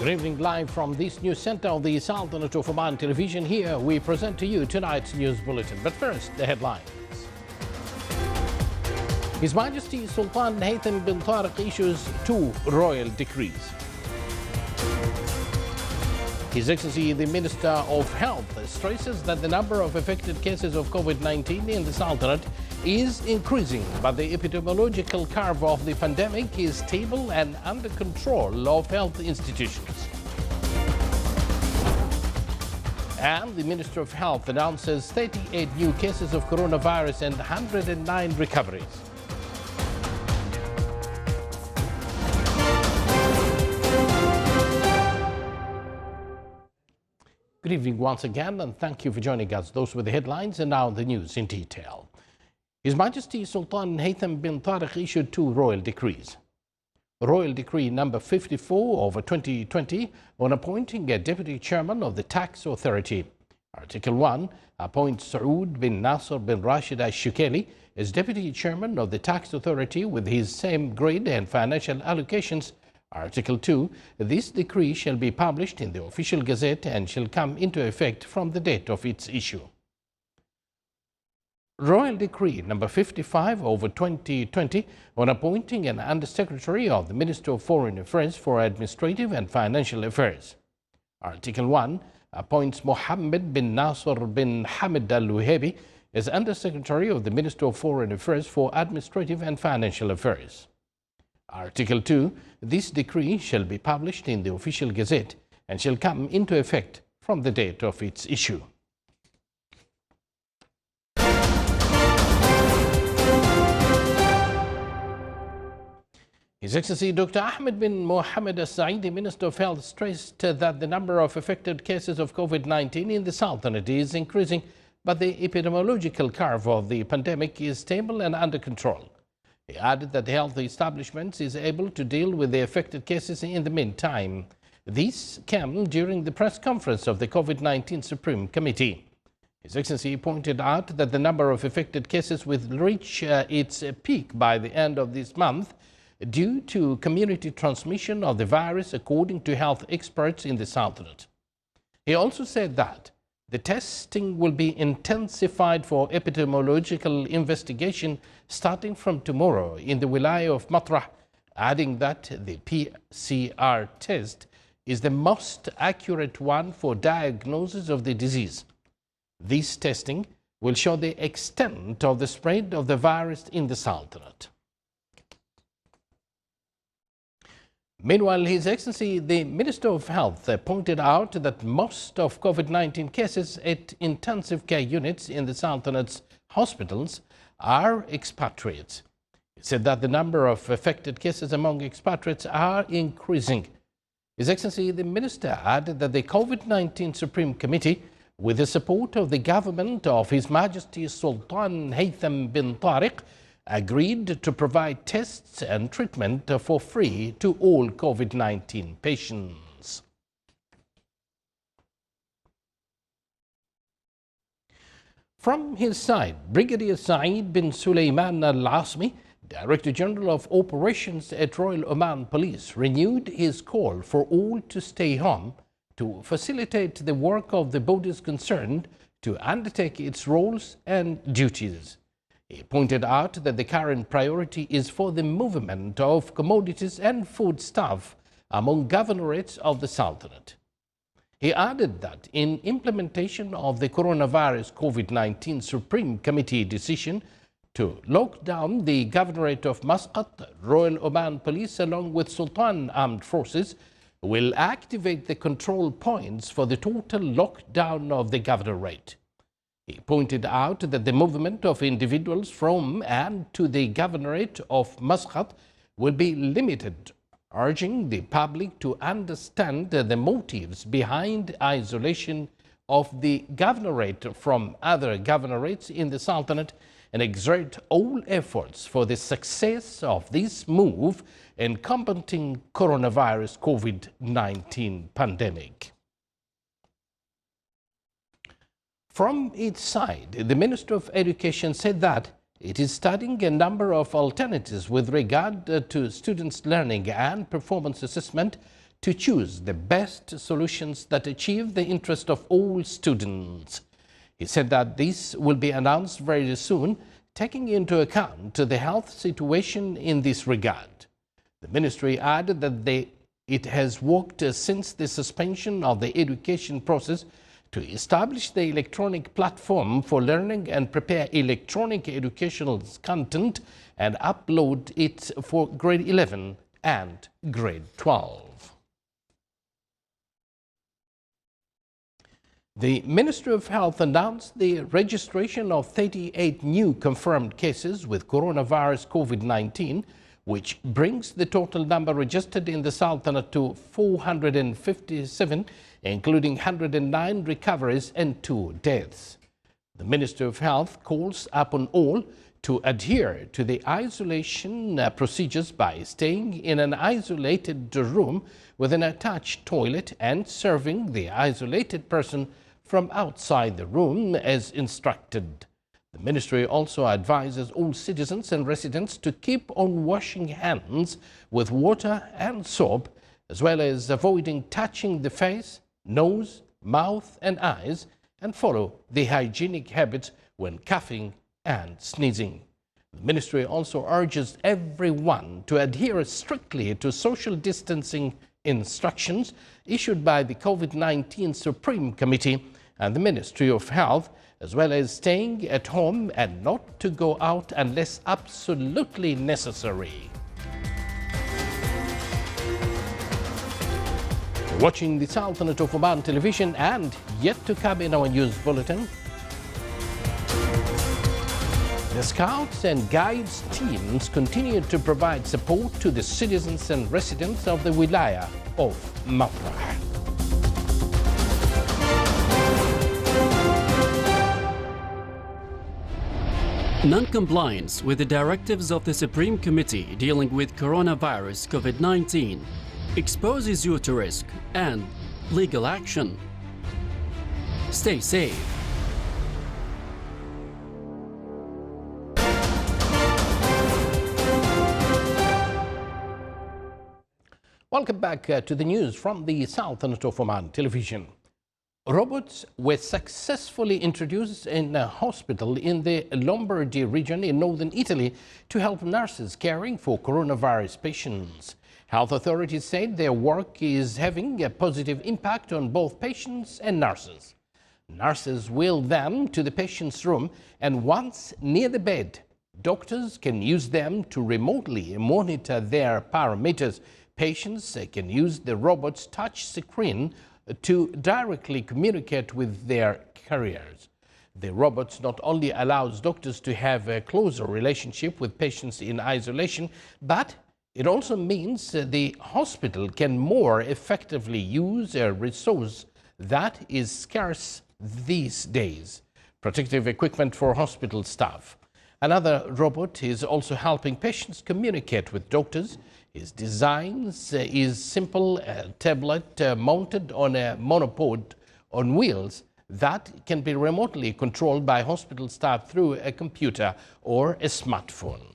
Good evening, live from this news center of the Sultanate of Oman television. Here we present to you tonight's news bulletin. But first, the headlines. His Majesty Sultan Haytham bin Tariq issues 2 royal decrees. His Excellency the Minister of Health stresses that the number of affected cases of COVID-19 in the Sultanate is increasing, but the epidemiological curve of the pandemic is stable and under control of health institutions. And the Minister of Health announces 38 new cases of coronavirus and 109 recoveries. Good evening once again, and thank you for joining us. Those were the headlines, and now the news in detail. His Majesty Sultan Haytham bin Tariq issued 2 royal decrees. Royal Decree number 54/2020 on appointing a Deputy Chairman of the Tax Authority. Article 1 appoints Saud bin Nasser bin Rashid al-Shukeli as Deputy Chairman of the Tax Authority with his same grade and financial allocations. Article 2, this decree shall be published in the official gazette and shall come into effect from the date of its issue. Royal Decree number 55/2020 on appointing an Undersecretary of the Ministry of Foreign Affairs for Administrative and Financial Affairs. Article 1 appoints Mohammed bin Nasser bin Hamid al-Luhebi as Undersecretary of the Ministry of Foreign Affairs for Administrative and Financial Affairs. Article 2, this decree shall be published in the official gazette and shall come into effect from the date of its issue. His Excellency Dr. Ahmed bin Mohammed al-Saidi, Minister of Health, stressed that the number of affected cases of COVID-19 in the Sultanate is increasing, but the epidemiological curve of the pandemic is stable and under control. He added that the health establishment is able to deal with the affected cases in the meantime. This came during the press conference of the COVID-19 Supreme Committee. His Excellency pointed out that the number of affected cases will reach its peak by the end of this month due to community transmission of the virus, according to health experts in the Sultanate. He also said that the testing will be intensified for epidemiological investigation starting from tomorrow in the Wilaya of Matrah, adding that the PCR test is the most accurate one for diagnosis of the disease. This testing will show the extent of the spread of the virus in the Sultanate. Meanwhile, His Excellency the Minister of Health pointed out that most of COVID-19 cases at intensive care units in the Sultanate's hospitals are expatriates. He said that the number of affected cases among expatriates are increasing. His Excellency the Minister added that the COVID-19 Supreme Committee, with the support of the government of His Majesty Sultan Haytham bin Tariq, agreed to provide tests and treatment for free to all COVID-19 patients. From his side, Brigadier Saeed bin Sulaiman al-Asmi, Director General of Operations at Royal Oman Police, renewed his call for all to stay home to facilitate the work of the bodies concerned to undertake its roles and duties. He pointed out that the current priority is for the movement of commodities and foodstuff among governorates of the Sultanate. He added that in implementation of the coronavirus COVID-19 Supreme Committee decision to lock down the governorate of Muscat, Royal Oman Police along with Sultan Armed Forces will activate the control points for the total lockdown of the governorate. He pointed out that the movement of individuals from and to the governorate of Muscat will be limited, urging the public to understand the motives behind isolation of the governorate from other governorates in the Sultanate and exert all efforts for the success of this move in combating coronavirus COVID-19 pandemic. From its side, the Minister of Education said that it is studying a number of alternatives with regard to students' learning and performance assessment to choose the best solutions that achieve the interest of all students. He said that this will be announced very soon, taking into account the health situation in this regard. The ministry added that it has worked since the suspension of the education process to establish the electronic platform for learning and prepare electronic educational content and upload it for grade 11 and grade 12. The Ministry of Health announced the registration of 38 new confirmed cases with coronavirus COVID-19, which brings the total number registered in the Sultanate to 457, including 109 recoveries and 2 deaths. The Ministry of Health calls upon all to adhere to the isolation procedures by staying in an isolated room with an attached toilet and serving the isolated person from outside the room as instructed. The ministry also advises all citizens and residents to keep on washing hands with water and soap, as well as avoiding touching the face, nose, mouth and eyes, and follow the hygienic habits when coughing and sneezing. The ministry also urges everyone to adhere strictly to social distancing instructions issued by the COVID-19 Supreme Committee and the Ministry of Health, as well as staying at home and not to go out unless absolutely necessary. You're watching the Sultanate of Oman television, and yet to come in our news bulletin, the Scouts and Guides teams continue to provide support to the citizens and residents of the Wilaya of Mafrah. Non-compliance with the directives of the Supreme Committee dealing with coronavirus COVID-19 exposes you to risk and legal action. Stay safe. Welcome back to the news from the Sultanate of Oman television. Robots were successfully introduced in a hospital in the Lombardy region in northern Italy to help nurses caring for coronavirus patients. Health authorities said their work is having a positive impact on both patients and nurses. Nurses wheel them to the patient's room, and once near the bed, doctors can use them to remotely monitor their parameters. Patients can use the robot's touch screen to directly communicate with their carriers. The robots not only allows doctors to have a closer relationship with patients in isolation, but it also means the hospital can more effectively use a resource that is scarce these days: protective equipment for hospital staff. Another robot is also helping patients communicate with doctors. Its design is simple, a tablet mounted on a monopod on wheels that can be remotely controlled by hospital staff through a computer or a smartphone.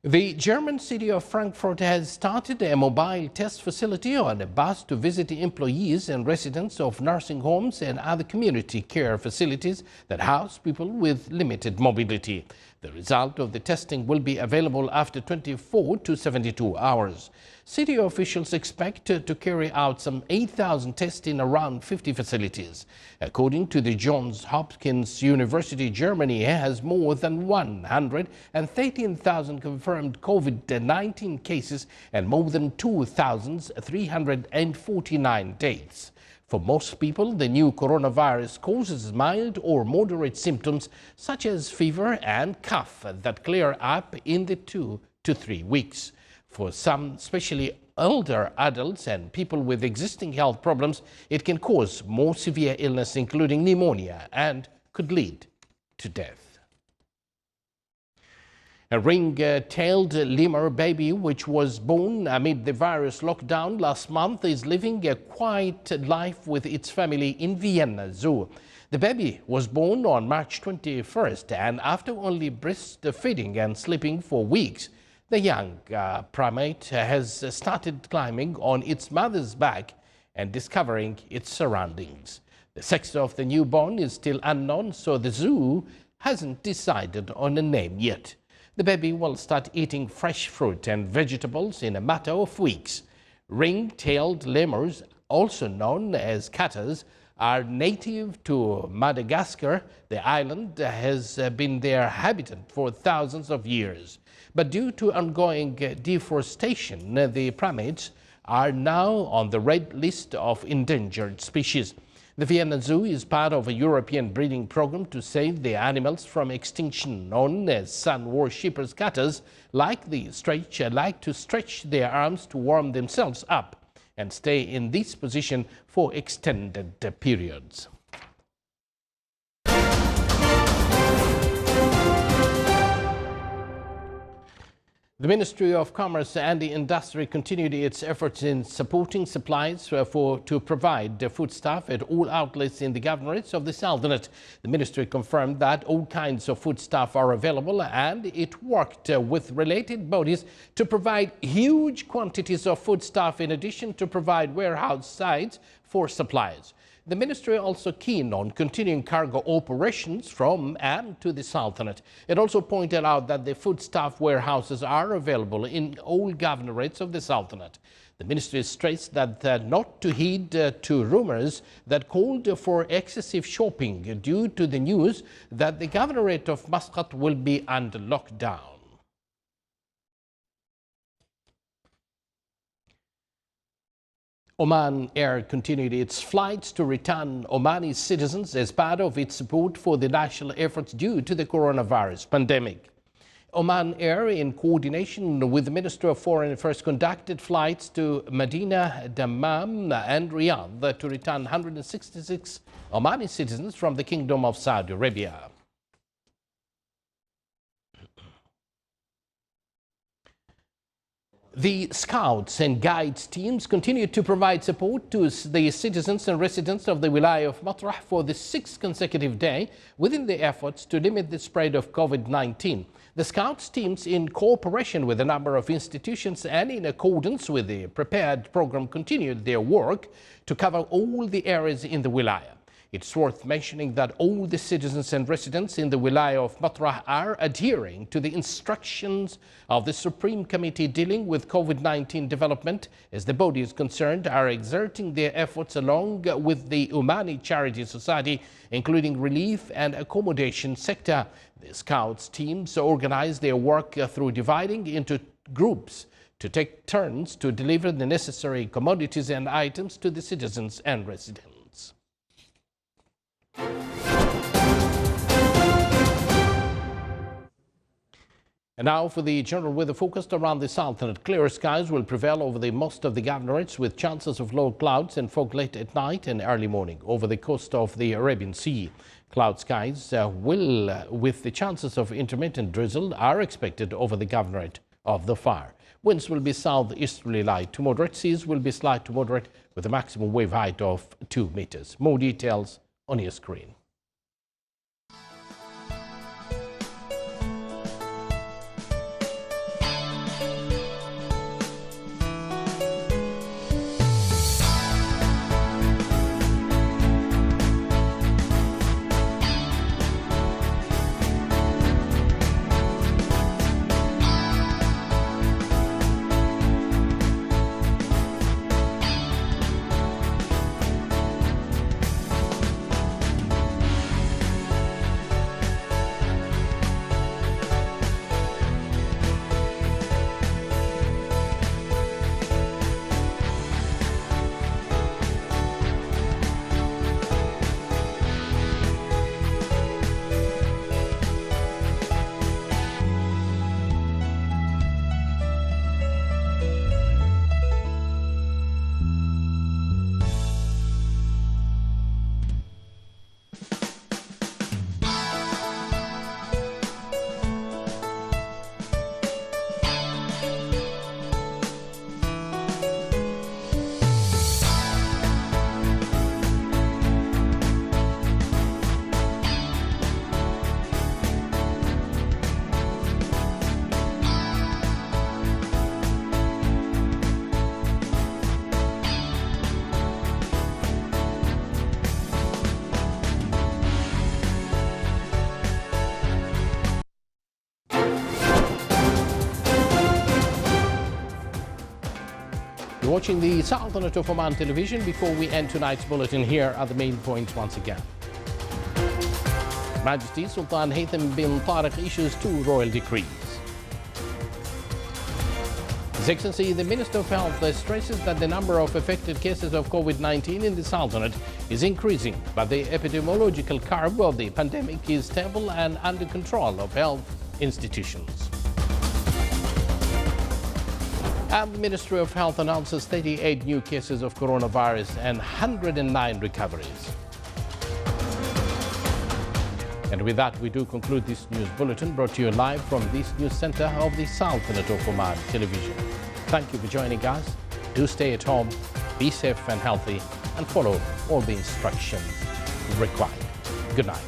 The German city of Frankfurt has started a mobile test facility on a bus to visit employees and residents of nursing homes and other community care facilities that house people with limited mobility. The result of the testing will be available after 24 to 72 hours. City officials expect to carry out some 8,000 tests in around 50 facilities. According to the Johns Hopkins University, Germany has more than 113,000 confirmed COVID-19 cases and more than 2,349 deaths. For most people, the new coronavirus causes mild or moderate symptoms such as fever and cough that clear up in the 2 to 3 weeks. For some, especially older adults and people with existing health problems, it can cause more severe illness, including pneumonia, and could lead to death. A ring-tailed lemur baby, which was born amid the virus lockdown last month, is living a quiet life with its family in Vienna Zoo. The baby was born on March 21st, and after only breastfeeding and sleeping for weeks, The young primate has started climbing on its mother's back and discovering its surroundings. The sex of the newborn is still unknown, so the zoo hasn't decided on a name yet. The baby will start eating fresh fruit and vegetables in a matter of weeks. Ring-tailed lemurs, also known as katters, are native to Madagascar. The island has been their habitat for thousands of years. But due to ongoing deforestation, the primates are now on the red list of endangered species. The Vienna Zoo is part of a European breeding program to save the animals from extinction, known as sun worshippers. Katters like to stretch their arms to warm themselves up and stay in this position for extended periods. The Ministry of Commerce and Industry continued its efforts in supporting supplies to provide foodstuff at all outlets in the governorates of the Sultanate. The ministry confirmed that all kinds of foodstuff are available, and it worked with related bodies to provide huge quantities of foodstuff in addition to provide warehouse sites for suppliers. The ministry also keen on continuing cargo operations from and to the Sultanate. It also pointed out that the foodstuff warehouses are available in all governorates of the Sultanate. The ministry stressed that not to heed to rumors that called for excessive shopping due to the news that the governorate of Muscat will be under lockdown. Oman Air continued its flights to return Omani citizens as part of its support for the national efforts due to the coronavirus pandemic. Oman Air, in coordination with the Ministry of Foreign Affairs, conducted flights to Medina, Dammam and Riyadh to return 166 Omani citizens from the Kingdom of Saudi Arabia. The Scouts and Guides teams continue to provide support to the citizens and residents of the Wilaya of Matrah for the 6th consecutive day within the efforts to limit the spread of COVID-19. The Scouts teams, in cooperation with a number of institutions and in accordance with the prepared program, continued their work to cover all the areas in the Wilaya. It's worth mentioning that all the citizens and residents in the Wilaya of Matrah are adhering to the instructions of the Supreme Committee dealing with COVID-19 development, as the bodies concerned are exerting their efforts along with the Omani Charity Society, including relief and accommodation sector. The Scouts teams organize their work through dividing into groups to take turns to deliver the necessary commodities and items to the citizens and residents. And now for the general weather forecast around the Sultanate. Clear skies will prevail over the most of the governorates, with chances of low clouds and fog late at night and early morning. Over the coast of the Arabian Sea, cloud skies with the chances of intermittent drizzle are expected over the governorate of the Far. Winds will be southeasterly light to moderate. Seas will be slight to moderate with a maximum wave height of 2 meters. More details on your screen. You're watching the Sultanate of Oman television. Before we end tonight's bulletin, here are the main points once again. His Majesty Sultan Haytham bin Tariq issues 2 royal decrees. His Excellency, the Minister of Health stresses that the number of affected cases of COVID-19 in the Sultanate is increasing, but the epidemiological curve of the pandemic is stable and under control of health institutions. And the Ministry of Health announces 38 new cases of coronavirus and 109 recoveries. And with that, we do conclude this news bulletin brought to you live from this news center of the Sultanate of Oman television. Thank you for joining us. Do stay at home, be safe and healthy, and follow all the instructions required. Good night.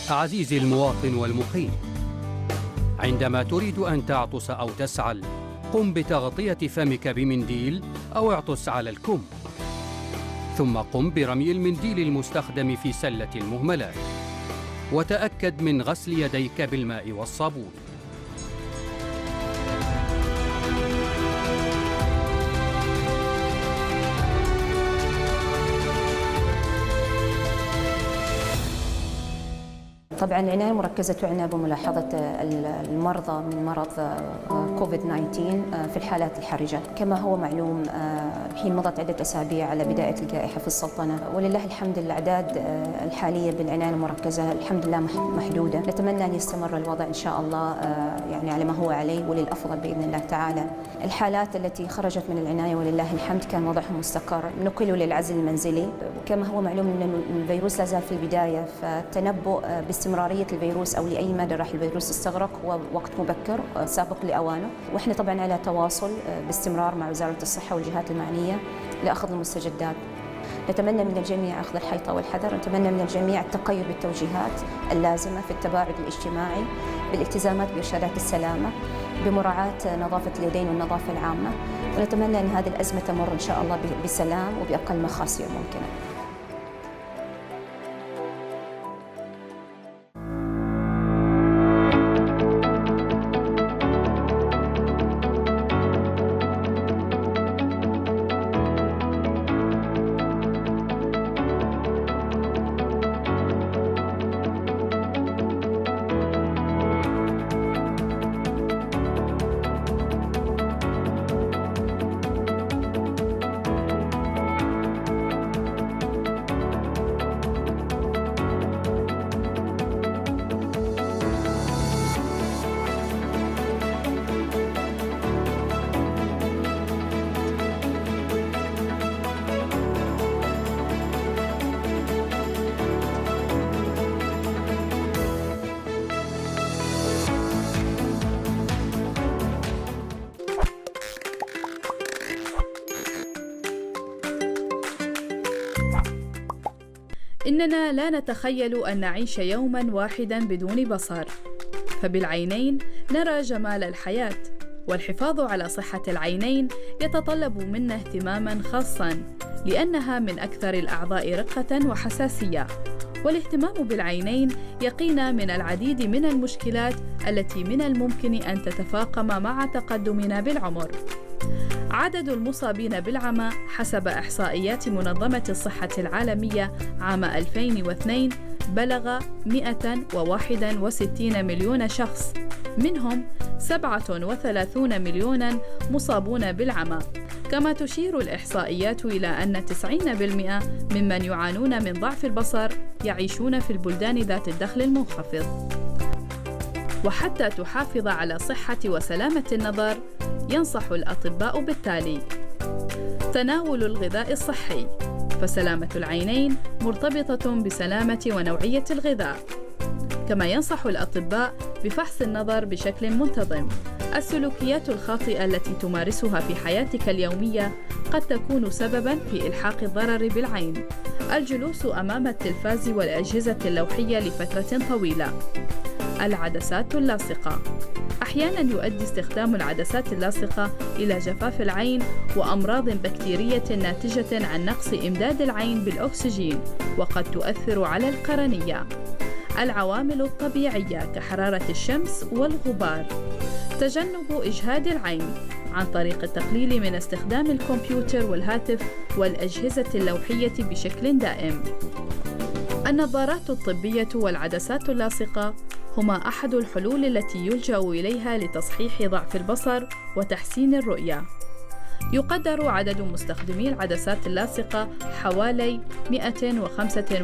عزيزي المواطن والمقيم، عندما تريد أن تعطس أو تسعل، قم بتغطية فمك بمنديل أو اعطس على الكم، ثم قم برمي المنديل المستخدم في سلة المهملات، وتأكد من غسل يديك بالماء والصابون. طبعا العناية المركزة تعنى بملاحظة المرضى من مرض كوفيد-19 في الحالات الحرجة. كما هو معلوم حين مضت عدة أسابيع على بداية الجائحة في السلطنة، ولله الحمد الأعداد الحالية بالعناية المركزة الحمد لله محدودة. نتمنى أن يستمر الوضع إن شاء الله يعني على ما هو عليه وللأفضل بإذن الله تعالى. الحالات التي خرجت من العناية ولله الحمد كان وضعهم مستقر، نقلوا للعزل المنزلي. كما هو معلوم أن الفيروس لا زال في البداية، فالتنبؤ باستمرارية الفيروس أو لأي مدى راح الفيروس يستغرق هو وقت مبكر سابق لأوانه، وإحنا طبعا على تواصل باستمرار مع وزارة الصحة والجهات المعنية لأخذ المستجدات. نتمنى من الجميع أخذ الحيطة والحذر، نتمنى من الجميع التقيد بالتوجيهات اللازمة في التباعد الاجتماعي، بالالتزامات بإرشادات السلامة، بمراعاة نظافة اليدين والنظافة العامة، ونتمنى أن هذه الأزمة تمر إن شاء الله بسلام وبأقل مخاسر ممكنة. إننا لا نتخيل أن نعيش يوماً واحداً بدون بصر، فبالعينين نرى جمال الحياة، والحفاظ على صحة العينين يتطلب منا اهتماماً خاصاً، لأنها من أكثر الأعضاء رقة وحساسية، والاهتمام بالعينين يقينا من العديد من المشكلات التي من الممكن أن تتفاقم مع تقدمنا بالعمر. عدد المصابين بالعمى حسب إحصائيات منظمة الصحة العالمية عام 2002 بلغ 161 مليون شخص، منهم 37 مليوناً مصابون بالعمى. كما تشير الإحصائيات إلى أن 90% ممن يعانون من ضعف البصر يعيشون في البلدان ذات الدخل المنخفض. وحتى تحافظ على صحة وسلامة النظر، ينصح الأطباء بالتالي: تناول الغذاء الصحي، فسلامة العينين مرتبطة بسلامة ونوعية الغذاء. كما ينصح الأطباء بفحص النظر بشكل منتظم. السلوكيات الخاطئة التي تمارسها في حياتك اليومية قد تكون سبباً في إلحاق الضرر بالعين. الجلوس أمام التلفاز والأجهزة اللوحية لفترة طويلة. العدسات اللاصقة. أحياناً يؤدي استخدام العدسات اللاصقة إلى جفاف العين وأمراض بكتيرية ناتجة عن نقص إمداد العين بالأكسجين، وقد تؤثر على القرنية. العوامل الطبيعية كحرارة الشمس والغبار. تجنب إجهاد العين عن طريق التقليل من استخدام الكمبيوتر والهاتف والأجهزة اللوحية بشكل دائم. النظارات الطبية والعدسات اللاصقة هما أحد الحلول التي يلجأ إليها لتصحيح ضعف البصر وتحسين الرؤية. يقدر عدد مستخدمي العدسات اللاصقة حوالي 125